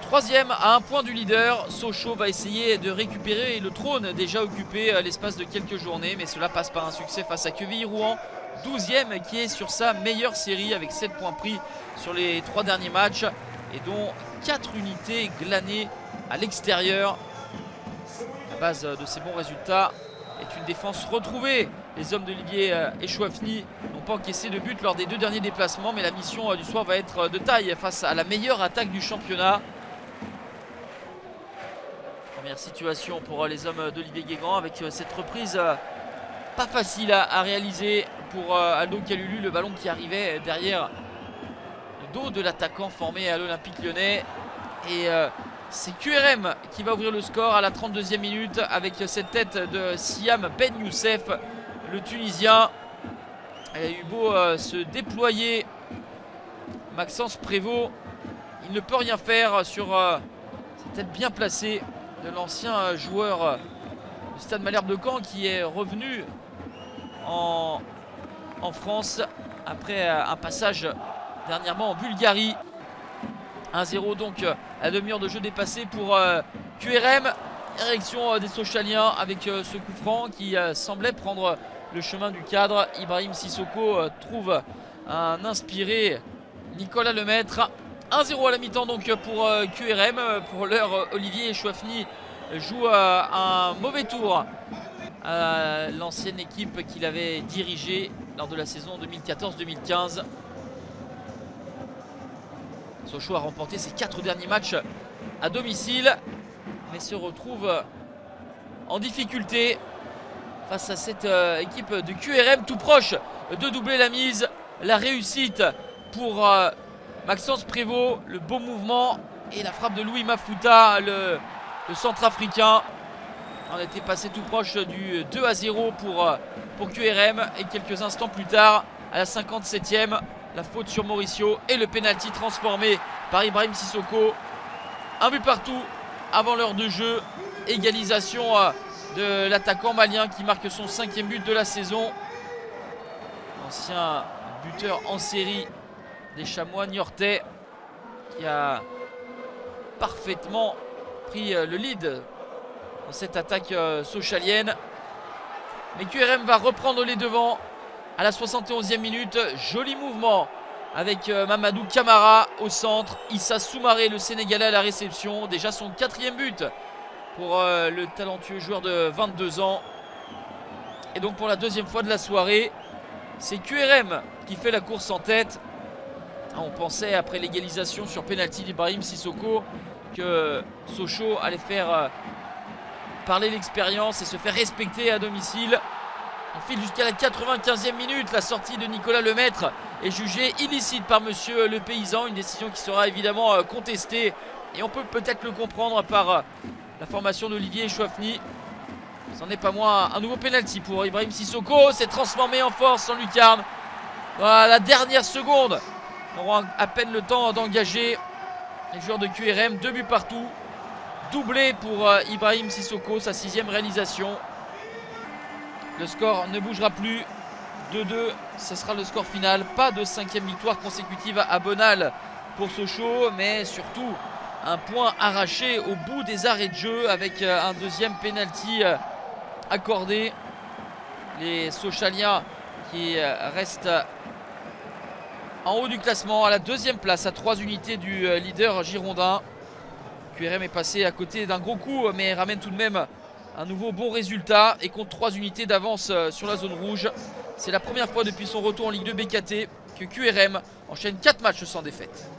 Troisième à un point du leader, Sochaux va essayer de récupérer le trône déjà occupé l'espace de quelques journées, mais cela passe par un succès face à Quevilly-Rouen, 12e qui est sur sa meilleure série avec 7 points pris sur les 3 derniers matchs et dont 4 unités glanées à l'extérieur. La base de ces bons résultats est une défense retrouvée. Les hommes d'Olivier Echouafny n'ont pas encaissé de but lors des 2 derniers déplacements, mais la mission du soir va être de taille face à la meilleure attaque du championnat. Première situation pour les hommes d'Olivier Guégan avec cette reprise pas facile à réaliser pour Aldo Kalulu, le ballon qui arrivait derrière le dos de l'attaquant formé à l'Olympique Lyonnais. Et c'est QRM qui va ouvrir le score à la 32e minute avec cette tête de Siam Ben Youssef, le Tunisien. Il a eu beau se déployer, Maxence Prévost, il ne peut rien faire sur cette tête bien placée de l'ancien joueur du Stade Malherbe de Caen qui est revenu en France après un passage dernièrement en Bulgarie. 1-0 donc à la demi-heure de jeu dépassée pour QRM. Direction des Sochaliens avec ce coup franc qui semblait prendre le chemin du cadre. Ibrahim Sissoko trouve un inspiré Nicolas Lemaître. 1-0 à la mi-temps donc pour QRM. Pour l'heure, Olivier Echouafny joue un mauvais tour à l'ancienne équipe qu'il avait dirigée lors de la saison 2014-2015. Sochaux a remporté ses 4 derniers matchs à domicile, mais se retrouve en difficulté face à cette équipe de QRM, tout proche de doubler la mise. La réussite pour Maxence Prévost, le beau mouvement et la frappe de Louis Mafuta, le centrafricain. On était passé tout proche du 2-0 pour QRM et quelques instants plus tard, à la 57e, la faute sur Mauricio et le pénalty transformé par Ibrahim Sissoko. Un but partout avant l'heure de jeu. Égalisation de l'attaquant malien qui marque son 5e but de la saison. Ancien buteur en série des Chamois niortais qui a parfaitement pris le lead dans cette attaque sochalienne. Mais QRM va reprendre les devants à la 71e minute. Joli mouvement avec Mamadou Camara au centre. Issa Soumaré, le Sénégalais, à la réception. Déjà son 4e but pour le talentueux joueur de 22 ans. Et donc pour la 2e fois de la soirée, c'est QRM qui fait la course en tête. On pensait après l'égalisation sur pénalty d'Ibrahim Sissoko que Sochaux allait faire parler l'expérience et se faire respecter à domicile. On file jusqu'à la 95e minute. La sortie de Nicolas Lemaître est jugée illicite par monsieur le paysan. Une décision qui sera évidemment contestée. Et on peut peut-être le comprendre par la formation d'Olivier Echouafny. Ce n'en est pas moins un nouveau pénalty pour Ibrahim Sissoko. C'est transformé en force en lucarne. À la dernière seconde, on aura à peine le temps d'engager les joueurs de QRM. 2 buts partout. Doublé pour Ibrahim Sissoko, sa 6e réalisation. Le score ne bougera plus. 2-2, ce sera le score final. Pas de 5e victoire consécutive à Bonal pour Sochaux, mais surtout un point arraché au bout des arrêts de jeu avec un 2e pénalty accordé. Les Sochaliens qui restent en haut du classement à la 2e place, à 3 unités du leader girondin. QRM est passé à côté d'un gros coup, mais ramène tout de même un nouveau bon résultat et compte 3 unités d'avance sur la zone rouge. C'est la première fois depuis son retour en Ligue 2 BKT que QRM enchaîne 4 matchs sans défaite.